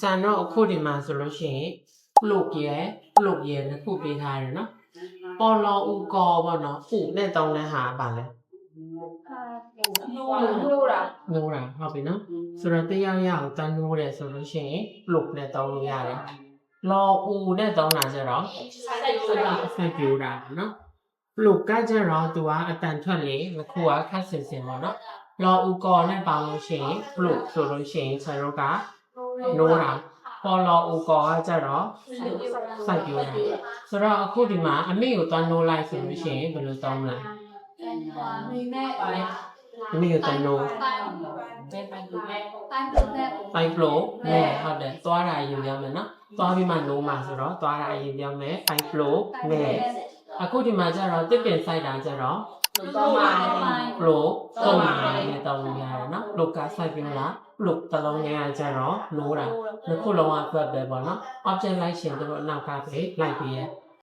ကျန်တော့အခုဒီမှာဆိုလို့ရှိရင်ပလုတ်ရဲနှစ်ခုပေးထားတယ်နော်ပေါ်လောဥကောပေါ့နော်ဥနဲ့တောင်းတဲ့ဟာပါလဲနိုးတာဟုတ်ပြီနော်ဆိုတော့တရားရအောင်တန်းနိုးတယ်ဆိုလို့ရှိရင်ပလုတ်နဲ့တောင်းလို့ရတယ်လောဥနဲ့တောင်းတာကျတော့ဆက်ပြူတာနော်ပလုတ်ကကျတော့သူကအတန်ထွက်လေနှစ်ခုကခက်စင်စင်ပေါ့နော်လောဥကောနဲ့ပေါင်းလို့ရှိရင်ပလုတ်ဆိုလို့ရှိရင်ဆရာတို့ကနိုးတာပေါ်လောဥကောကကျတော့စိုက်ပြူတာဆိုတော့အခုဒီမှာအမေကိုတွန်းနိုးလိုက်ဆိုလို့ရှိရင်ဘယ်လိုတောင်းမလဲအမေကိုတွန်းနိုးပိုင်ပလိုနဲ့ဟုတ်တယ်သွားတာရင်ပြောမယ်နော်သွားပြီးမှနိုးမှာဆိုတော့သွားတာရင်ပြောမယ်ပိုင်ပလိုနဲ့အခုဒီမှာကျတော့တစ်ပင်စိုက်တာကျတော့ပလိုသုံးပါနဲ့တောင်းလို့ရတယ်နော်ပလိုကစိုက်ပြလားပလုတ်တလုံးငယ်ကြတော့နိုးတာနှစ်ခုလုံးကတွက်ပဲပေါ့နော် object လိုက်ရှင်တို့နောက်ကပဲလိုက်ပြီးရ